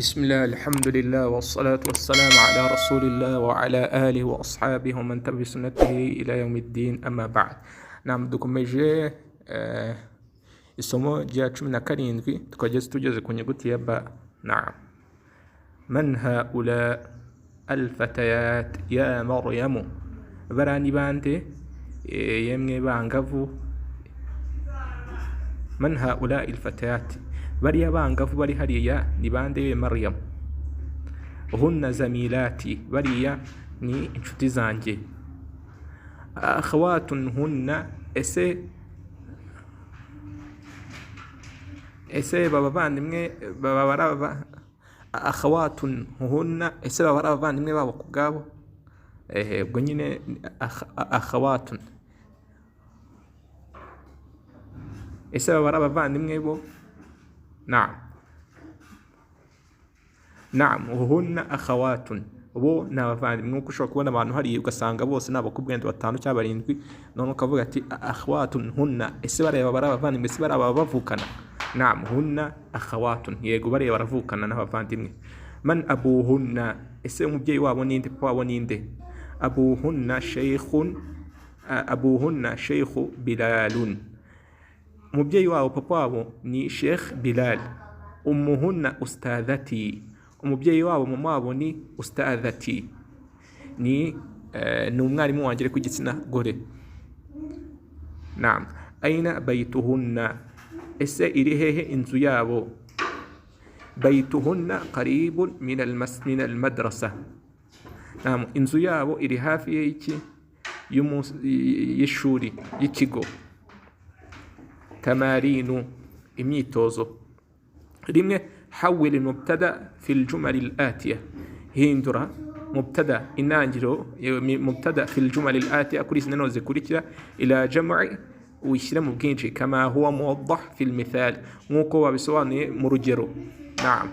بسم الله الحمد لله والصلاة والسلام على رسول الله وعلى آله وأصحابه ومن تبع سنته إلى يوم الدين أما بعد. نعم dukomeje isomo rya 17 tugeze ku nyuguti ya ba. Naam. Man haula alfatayat ya Maryamu, barani bande yemwe bangavu. Man haula alfatayat, bariya bangavu bari hariya ni bande? Maryam. Hunna zamilati, bariya ni inshuti zanjye. Akhawatun hunna, ese baba bandimwe baba baraba. Akhawatun hunna, ese baba barabandimwe babo kubgabo. Ubwo nyine akhawatun, ese baba barabandimwe bo. Naam, hunna akhawatun, bo ni abavandimwe. Nk'uko ushobora kubona abantu hariya ugasanga bose ni abakobwa batanu cyangwa barindwi, none ukavuga ati akhawatun hunna, ese bareba bari abavandimwe, ese baraba bavukana? Naam, hunna akhawatun, yego bareba baravukana n'abavandimwe. Man abuhunna, ese umubyeyi wabo ninde, papa wabo ninde? Abuhunna sheikhu Bilalun, umubyeyi wabo papa wabo ni Sheikh Bilal. Ummuhunna ustadhati, umubyeyi wabo mama wabo ni ustadhati, ni umwarimu wanjye ku gitsina gore. Naam. Aina baytuhunna, ese iri hehe inzu yabo? Baytuhunna qaribun min almadrasa. Naam, inzu yabo iri hafi y'iki? Y'ishuri, y'ikigo. Tamarinu, imyitozo. rimwe حول المبتدا في الجمل الآتية، هندرة مبتدا inangiro مبتدا في الجمل الآتية kuri sinano zikurikira إلى جمع wishyira mu bwinshi كما هو موضح في المثال، nk'uko babisobanuye mu rugero. نعم.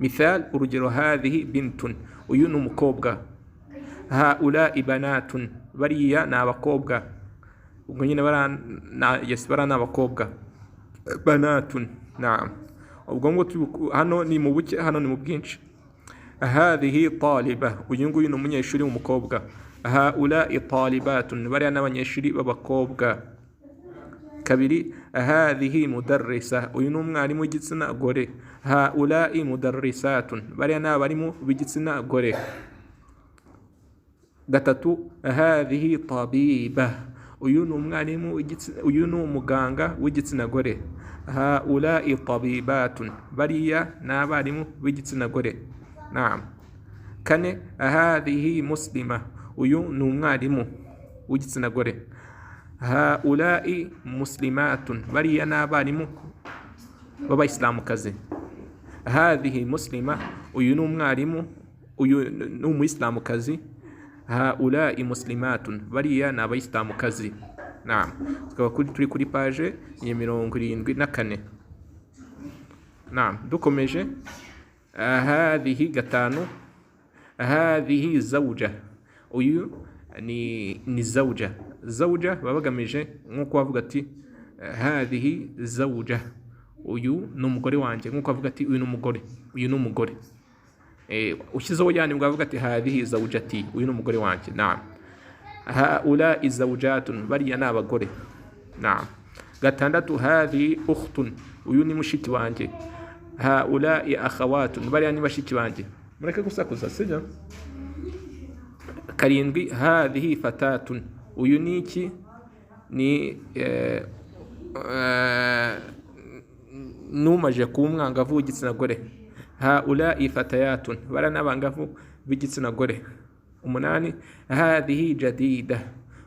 مثال urugero: هذه بنت، uyu ni umukobwa. هؤلاء بنات، bariya ni abakobwa. ubwo nyine bara ni abakobwa. banatun. Naam. ubwo ngo hano ni mu buke, hano ni mu bwinshi. hadhihi taliba, uyu nguyu ni umunyeshuri w'umukobwa. haulai talibatun, bariya n'abanyeshuri b'abakobwa. kabiri: hadhihi mudarrisa, uyu ni umwarimu w'igitsina gore. haulai mudarrisatun, bariya ni abarimu b'igitsina gore. gatatu: hadhihi tabiba, uyu ni umwarimu uyu ni umuganga w'igitsina gore. haulai tabibatun, bariya ni abarimu b'igitsina gore. Naam. kane: hadhihi muslima, uyu ni umwarimu w'igitsina gore. haulai muslimatun, bariya ni abarimu b'abayisilamukazi. hadhihi muslima, uyu ni umwarimu, uyu ni umuyisilamukazi. haulai muslimatun, bariya ni abayisilamukazi. Naam. tukaba turi kuri page ya 74. Naam. dukomeje. hadhihi gatanu: hadhihi zawja, uyu ni zawja. zawja baba bagamije nk'uko bavuga ati hadhihi zawja, uyu ni umugore wanjye, nk'uko bavuga ati uyu ni umugore, uyu ni umugore. ushyizeho yani bwavuga ati hadhihi zawjati, uyu ni umugore wanjye. Naam. haulai zawjatun, bariya ni abagore. Naam. gatandatu: hadhihi ukhtun, uyu ni mushiki wanjye. haulai akhawatun, bariya ni bashiki banjye. mureke gusakuza sibyo. karindwi: hadhihi fatatun, uyu ni iki? ni numaje kuba umwangavu w'igitsina gore. haulai fatayatun, bariya ni abangavu b'igitsina gore. umunani: hadhihi jadida,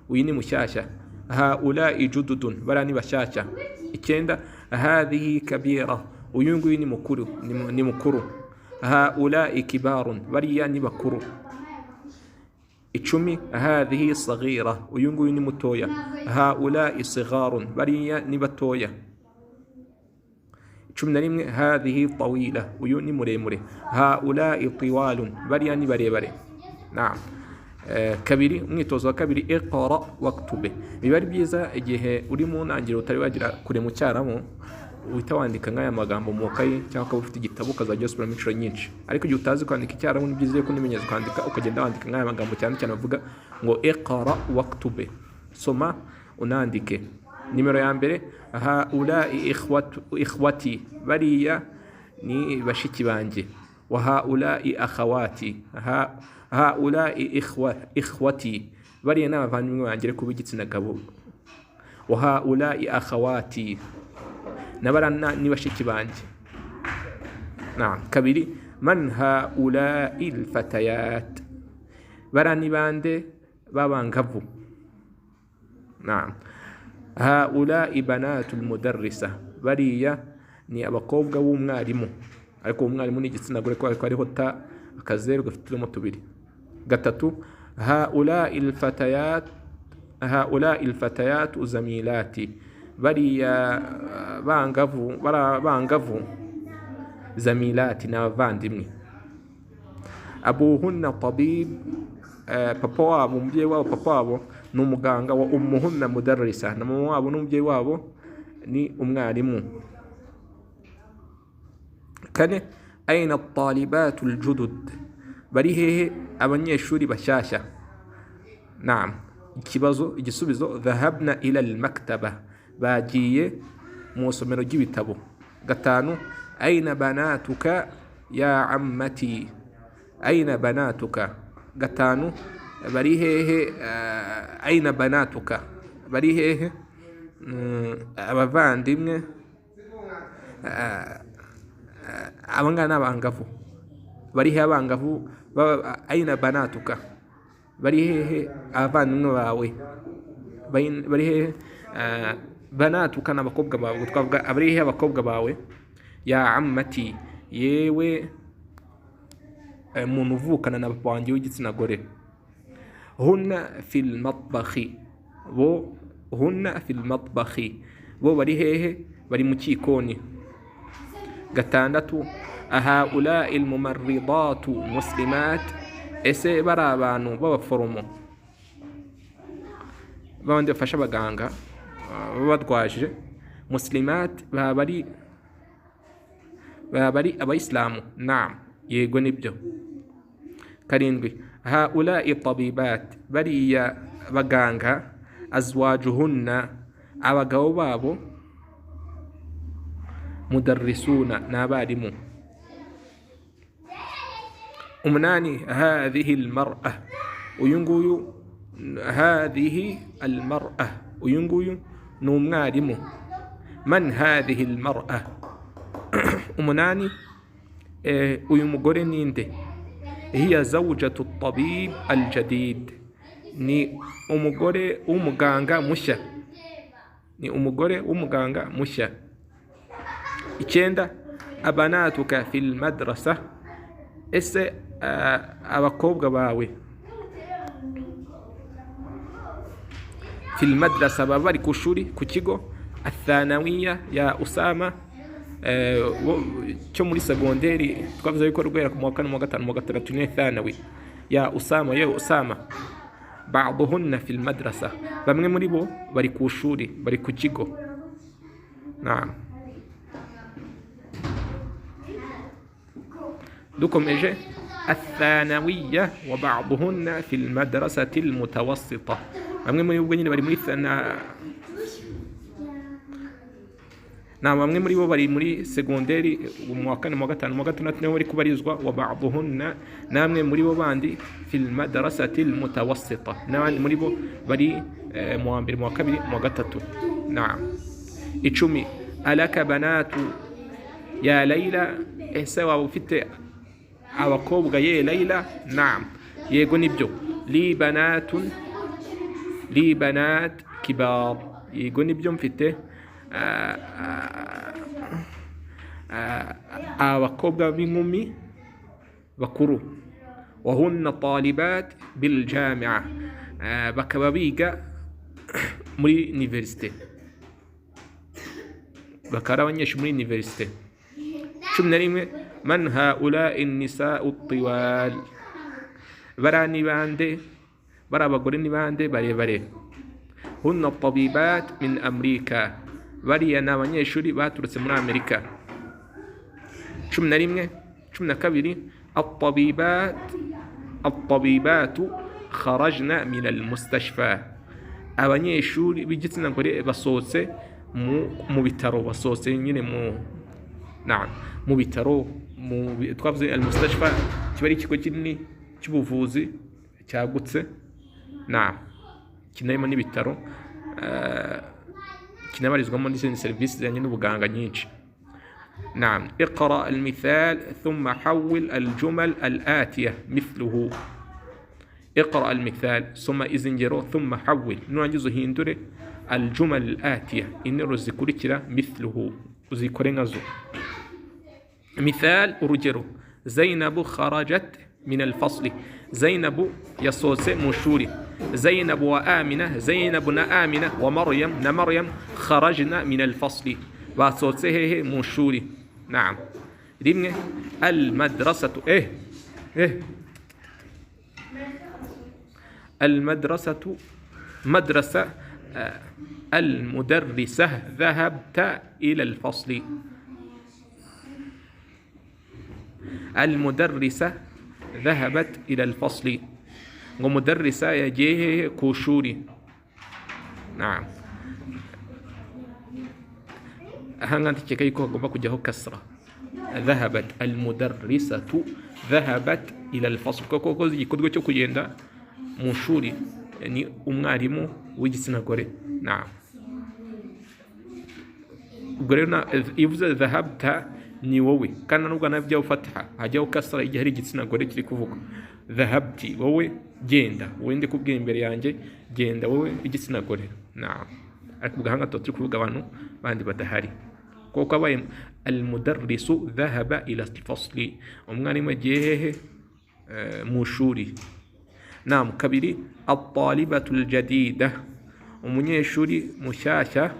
uyu ni mushyashya. haulai jududun, bariya ni bashyashya. icyenda: hadhihi kabira, uyu nguyu ni mukuru, ni mukuru. haulai kibarun, bariya ni bakuru. icumi: hadhihi saghira, uyu nguyu ni mutoya. haulai sigharun, bariya ni batoya. 11: hadhihi tawila, uyu ni muremure. haulai tiwalun, bariya ni barebare. Naam. kabiri: umwitozo wa kabiri: iqra waktube. biba ari byiza igihe uri mu ntangiriro utari wagira kure mu cyaramu uhita wandika nk'aya magambo mu kayi cyangwa ukaba ufite igitabo ukazajya usubiramo inshuro nyinshi. Ariko igihe utazi kwandika Icyarabu, ni byiza ko unimenyereza kwandika, ukagenda wandika nk'aya magambo cyane cyane bavuga ngo iqra waktube, soma unandike. Nimero ya mbere, haulai ikhwati, bariya ni bashiki banjye. Wa haulai akhawati, haulai ikhwati, bariya ni abavandimwe banjye ariko b'igitsina gabo. Wa haulai akhawati, nabarana ni bashiki banjye. Kabiri, man haulai alfatayat, barani bande babangavu. Haulai banatul mudarrisa, bariya ni abakobwa b'umwarimu, ariko umwarimu ni igitsina gore ko hariho ta akazeru gafitemo tubiri. Gatatu, haulai alfatayat uzamilati, bariya bangavu zamilati ni abavandimwe. Abuhunna tabib, papa wabo, umubyeyi wabo, papa wabo ni umuganga. Wa ummuhunna mudarrisa, na mama wabo n'umubyeyi wabo ni umwarimu. Kane, aina talibatu aljudud, bari hehe abanyeshuri bashyashya. Igisubizo, dhahabna ila almaktaba, bagiye mu somero ry'ibitabo. Gatanu, aina banatuka ya ammati, aina banatuka. Gatanu, bari hehe aina banatuka, bari hehe abavandimwe, abangana n'abangavu, bari hehe abangavu, aina banatuka, bari hehe abavandimwe bawe, bari hehe banatuka n'abakobwa bawe, twavuga bari hehe abakobwa bawe. Ya ammati, yewe umuntu uvukana na papa wanjye w'igitsina gore. Hunna fil matbakhi, hunna fil matbakhi, bo bari hehe, bari mu cyikoni. Gatandatu, haulai almumarridatu muslimat, ese bari abantu b'abaforomo babandi bafasha abaganga badwaje. Muslimat, bari abayisilamu. Yego nibyo. Karindwi, haulai tabibat, bariya baganga. Azwajuhunna, abagabo babo. Mudarrisuna, n'abarimu. Umunani, hadhihi almar'a, uyu nguyu. Hadhihi almar'a, uyu nguyu ni umwarimu. Man hadhihi almar'a. Umunani, uyu mugore ninde. Hiya zawjatu tabib aljadid, ni umugore w'umuganga mushya, ni umugore w'umuganga mushya. Icyenda, abanatuka fil madrasa, ese abakobwa bawe fil madrasa, baba bari ku shuri, ku kigo. Athanawiya ya Usama, cyo muri segonderi, twavuze yuko rwera ku 4, 5, 6 ni thanawi. Ya Usama, ya Usama. Ba'duhunna fil madrasa, bamwe muri bo bari ku shuri, bari ku kigo. Dukomeje, athanawiya wa ba'duhunna fil madrasati almutawassita, bamwe muri bo nyine bari muri bamwe muri bo bari muri segonderi mu 4, mu 5, mu 6 niho bari kubarizwa. Wa ba'duhunna, namwe muri bo bandi fil madrasati almutawassita, n'abandi muri bo bari mu 1, mu 2, mu 3. Icumi, alaka banatu ya Layla, ese waba ufite abakobwa ye Layla. Yego nibyo. Li banat kibar, yego nibyo, mfite abakobwa b'inkumi bakuru. Wahunna talibat bil jami'a, bakaba biga muri universite, bakaba abanyeshuri muri universite. 11, man haulai an-nisa'u at-tiwal, barani bande, bari abagore ni bande barebare. Hunna tabibat min Amerika, bariya ni abanyeshuri baturutse muri Amerika. 11 12 الطبيبات خرجنا من المستشفى abanyeshuri b'igitsina gore basohotse mu bitaro basohotse nyine mu bitaro twavuze al-mustashfa kiba ari ikigo kinini cy'ubuvuzi cyagutse kinarimo n'ibitaro kinabarizwamo n'izindi serivisi zijyanye n'ubuganga nyinshi. اقرأ المثال ثم حول الجمل الآتية مثله. اقرأ المثال ثم إزنجرو ثم حول نوانجزو هندوري الجمل الآتية إنرو زيكوريكرا مثله زيكورينغازو. مثال أرجرو زينب خرجت من الفصل. زينب يصوصي مشوري. زينب وآمنة زينب آمنة ومريم مريم خرجنا من الفصل وصوصيه مشوري. نعم ريمه المدرسة المدرسة مدرسة المدرسة ذهبت إلى الفصل. المدرسة ذهبت إلى الفصل ومدرسة يجيه كوشوري. نعم هنغانت كيكو غباكو جاهو كسرة ذهبت المدرسة ذهبت إلى الفصل كوكو زي كودغو تشوكو يندا مشوري يعني umwarimu w'igitsina gore. نعم غورنا ivuze ذهبت ni wowe kandi nubwo nabyo ufatha hajyaho kasra igihe ari igitsina gore kiri kuvuga dhahabti wowe genda wende kubwira imbere yanjye genda wowe igitsina gore. نعم ariko gahanga turi kuvuga abantu bandi badahari kuko abaye almudarrisu dhahaba ila fasli umwarimu agiye mu shuri. نعم kabiri at-talibatu al-jadida umunyeshuri mushyashya.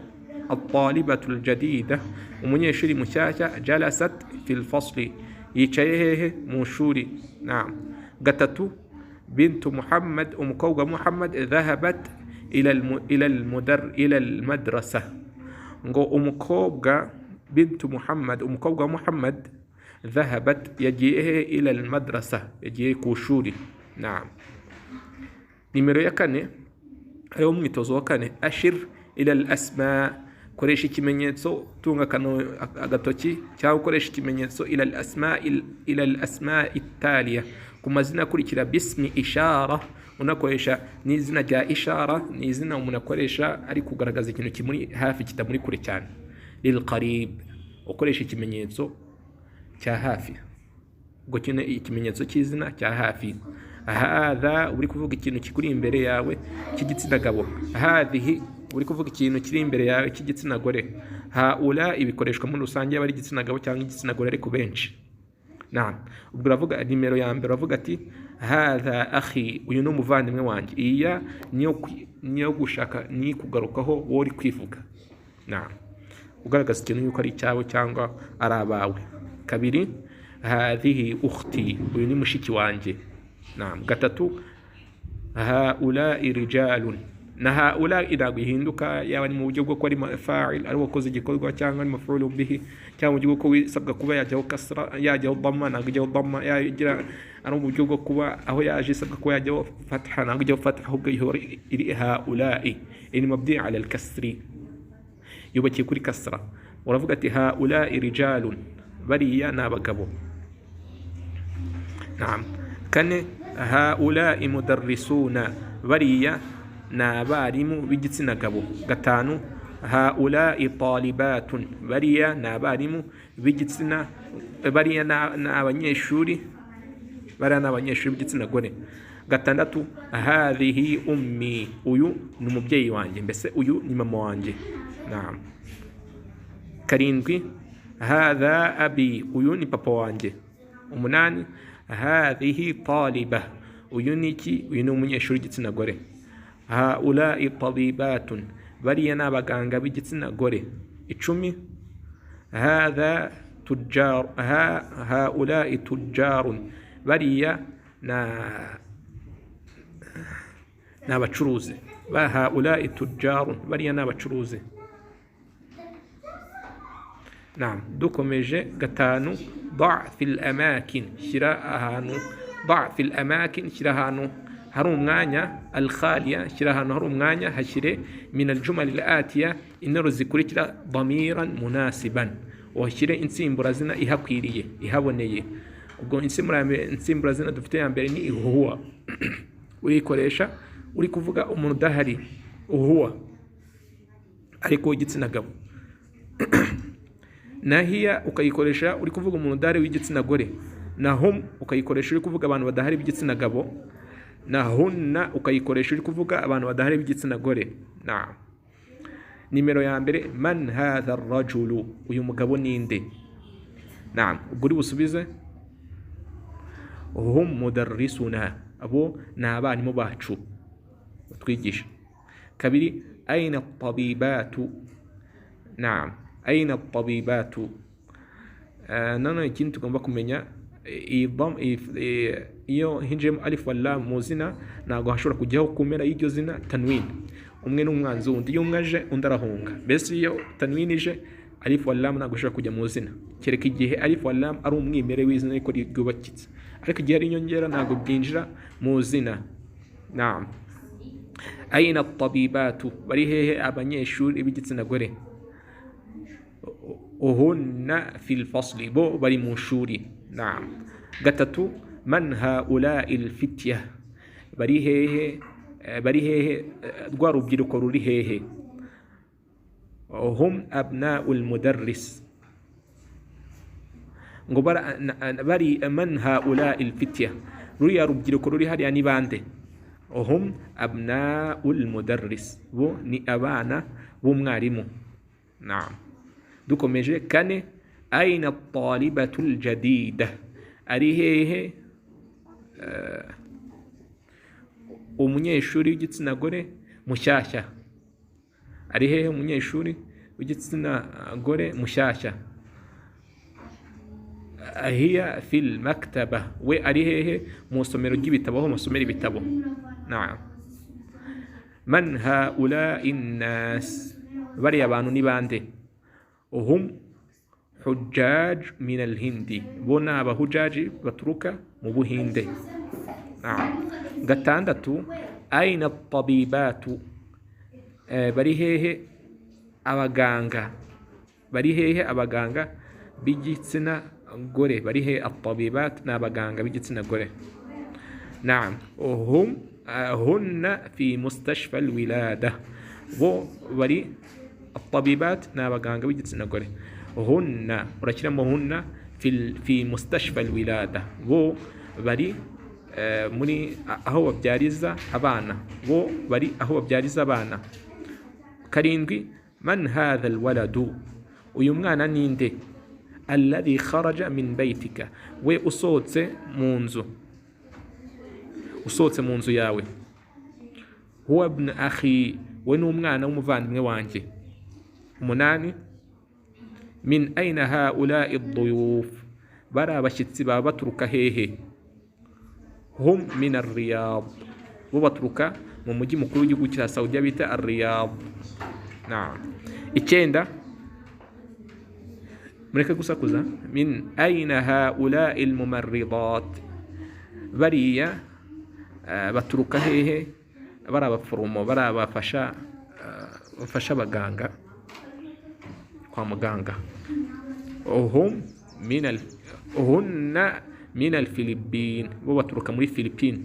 الطالبة الجديدة umunyeshuri mushyashya jalasat fil fasli yicaye hehe mu shuri. نعم gatatu بنت محمد umukobwa Muhammad dhahabat إلى المدرسة ngo umukobwa بنت محمد umukobwa Muhammad dhahabat yagiye إلى المدرسة yagiye ku shuri. نعم nimero ya 4 ariwo mwitozo wa 4 ashir إلى الأسماء koresha ikimenyetso tunga kano agatoki cyangwa ukoresha ikimenyetso ila al-asma italiya ku mazina akurikira bismi ishara unakoresha n'izina rya ishara ni izina umuntu akoresha ari kugaragaza ikintu kimuri hafi kitamuri kure cyane. lil qarib ukoresha ikimenyetso cya hafi ubwo kine ikimenyetso cy'izina cya hafi. hadha uri kuvuga ikintu kikuri imbere yawe cy'igitsina gabo. hadhihi uri kuvuga ikintu kiri imbere yawe cy'igitsina gore. haula ibikoreshwa muri rusange y'abari igitsina gabo cyangwa igitsina gore ariko benshi. Naam ubwo uravuga nimero ya mbere uravuga ati hadha akhi uyu ni umuvandimwe wanjye. iya niyo gushaka ni kugarukaho wowe uri kwivuga. Naam ugaragaza ikintu yuko ari cyawe cyangwa ari abawe. kabiri hadhihi ukhti uyu ni mushiki wanjye. Naam gatatu haula rijalun na haula idaguhinduka yaba ni mu buryo bwo ko ari fa'il ari wakoze igikorwa cyangwa ari maf'ul bihi cyangwa mu buryo bwo bisabwa kuba yajyaho kasra yajyaho dhamma nagujyaho dhamma yagira ari mu buryo bwo kuba aho yaje isabwa kuba yajyaho fatha nagujyaho fatha ahubwo ihori iri haula ini mabdi ala al-kasri yubakiye kuri kasra. uravuga ati haula rijalun bariya nabagabo. Naam kane haula mudarrisuna bariya n'abarimu b'igitsina gabo. gatanu haula talibatun bariya n'abarimu b'igitsina bariya n'abanyeshuri b'igitsina gore. gatandatu hadhihi ummi uyu ni umubyeyi wanjye mbese uyu ni mama wanjye. Naam karindwi hadha abi uyu ni papa wanjye. umunani hadhihi taliba uyu ni iki uyu ni umunyeshuri w'igitsina gore. haula tabibatun bariya n'abaganga b'igitsina gore. 10 hadha tujjar haula tujjarun bariya n'abacuruzi. haula tujjarun bariya n'abacuruzi. نعم dukomeje gatanu ضع في الأماكن shyira ahantu ضع في الأماكن shyira ahantu hari umwanya الخالية shyira ahantu hari umwanya hashyire من الجمل الآتية interuro zikurikira ضميرا مناسبا washyire insimburazina ihakwiriye ihaboneye ubwo insimburazina dufite ya mbere ni huwa urikoresha uri kuvuga umuntu udahari huwa ariko igitsina gabo nahiya ukayikoresha uri kuvuga umuntu udahari w'igitsina gore nahum ukayikoresha uri kuvuga abantu badahari b'igitsina gabo nahunna ukayikoresha uri kuvuga abantu badahari b'igitsina gore na nimero ya mbere man hadha ar-rajulu uyu mugabo ninde naam ubwo uri busubize hum mudarrisuna abo ni abarimu bacu batwigisha kabiri aina at-tabibatu naam aina at-tabibatu nano ikindi tugomba kumenya iyo hinjemo alif wala mu zina ntabwo hashobora kujyaho kumera y'iryo zina tanwin umwe n'umwanzi wundi iyo umwe aje undi arahunga mbese iyo tanwin ije alif wala ntabwo hashobora kujya mu zina kereka igihe alif wala ari umwimere w'izina ariko ryubakitse ariko igihe ari inyongera ntabwo byinjira mu zina naam aina at-tabibatu bari hehe abanyeshuri b'igitsina gore uhunna fil fasli bo bari mu shuri naam gatatu man haula'i al-fitya bari hehe rwa rubyiruko ruri hehe hum abna'ul mudarris ngo bari man haula'i al-fitya ruriya rubyiruko ruri hariya ni bande hum abna'ul mudarris bo ni abana b'umwarimu naam dukomeje kane aina at-talibatu al-jadida ari hehe umunyeshuri w'igitsina gore mushyashya ari hehe umunyeshuri w'igitsina gore mushyashya ahiya fil maktaba we ari hehe mu somero ry'ibitabo aho musomera ibitabo naam man haula'i an-nas bari abantu ni bande hum hujjaj min al-hindi bona abahujaji baturuka mu buhinde gatandatu aina at-tabibatu bari hehe abaganga b'igitsina gore bari hehe at-tabibat n'abaganga b'igitsina gore naam hum hunna fi mustashfa al-wilada bo bari at-tabibat n'abaganga b'igitsina gore hunna urakiramo hunna fi mustashfa al-wilada bo bari muri aho babyariza abana bo bari aho babyariza abana karindwi man hadha alwaladu uyu mwana ninde alladhi kharaja min baytika we usohotse mu nzu yawe huwa ibn akhi we n'umwana w'umuvandimwe wanjye umunani min aina haula'i ad-duyuf bari abashyitsi baba baturuka hehe hum min ar-riyad bo baturuka mu mujyi mukuru w'igihugu cya Saudiya bita ar-Riyad naam icyenda mureke gusakuza min aina haula'i al-mumarridat bariya baturuka hehe bari abaforomo bari abafasha abaganga kwa muganga hunna min al-Philippines bo baturuka muri Philippines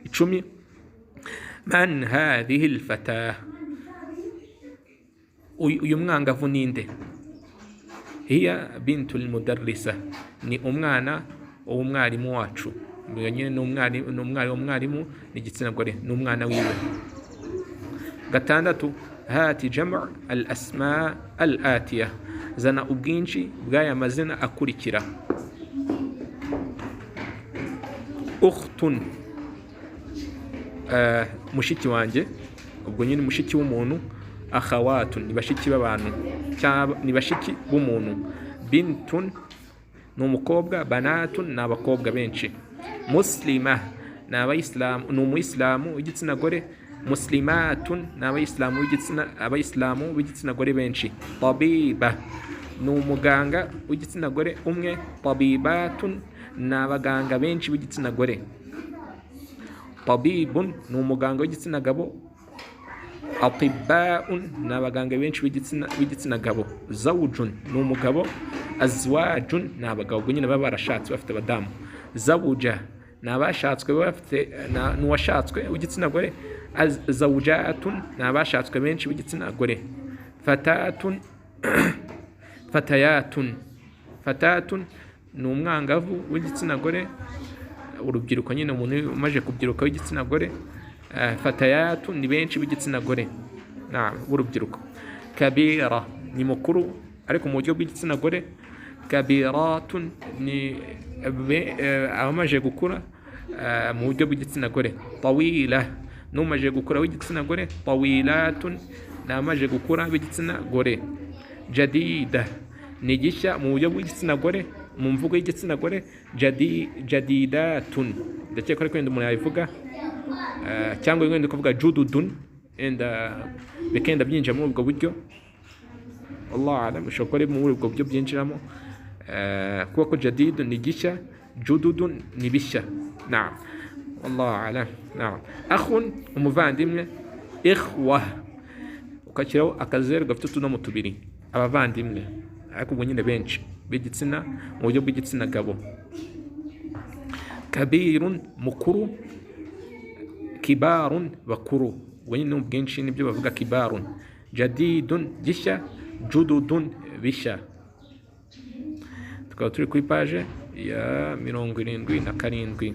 icumi man hadhihi al-fatah uyu mwangavu ninde hiya bintu al-mudarrisa ni umwana w'umwarimu wacu nyine n'umwarimu n'igitsina gore n'umwana wiwe gatandatu hati jam' al-asma al-atiya zana ubwinshi bw'aya mazina akurikira ukhtun mushiki wanjye ubwo nyine mushiki w'umuntu akhawatun ni bashiki b'abantu cyangwa ni bashiki b'umuntu bintun ni umukobwa banatun ni abakobwa benshi muslima ni abayisilamu ni umuyisilamu w'igitsina gore muslimatun ni abayisilamu b'igitsina gore benshi tabiba ni umuganga w'igitsina gore umwe. Tabibatun ni abaganga benshi b'igitsina gore. Tabibun ni umuganga w'igitsina gabo. Atibbaun ni abaganga benshi b'igitsina gabo. Zawjun ni umugabo. Azwajun ni abagabo nyine baba barashatse bafite abadamu. Zawja ni abashatswe bafite n'uwashatswe w'igitsina gore. Zawjatun ni abashatswe benshi b'igitsina gore. Fatatun ni umwangavu w'igitsina gore, urubyiruko nyine, umuntu umaze kubyiruka w'igitsina gore. Fatayatun ni benshi b'igitsina gore b'urubyiruko. Kabira ni mukuru ariko mu buryo bw'igitsina gore. Kabiratun ni abamaze gukura mu buryo bw'igitsina gore. Tawila ni umaze gukura w'igitsina gore. Tawilatun ni abamaze gukura b'igitsina gore. Jadida ni gishya mu buryo bw'igitsina gore, mu mvugo y'igitsina gore. Jadidatun ndakeka ariko wenda umuntu yabivuga, cyangwa wenda kuvuga jududun, bikenda byinjira muri ubwo buryo. Allah alam, ushobora kuba muri ubwo buryo byinjiramo, kuko jadid ni gishya, jududun ni bishya. Naam, Allah alam. Naam. Akhun umuvandimwe. Ikhwa ukakiraho akazeru gafite utudomo tubiri, abavandimwe ariko ubwo nyine benshi b'igitsina mu buryo bw'igitsina gabo. Kabirun mukuru. Kibarun bakuru, ubwo nyine ubwinshi nibyo bavuga kibarun. Jadidun gishya. Jududun bishya. Tukaba turi kuri paje ya 77.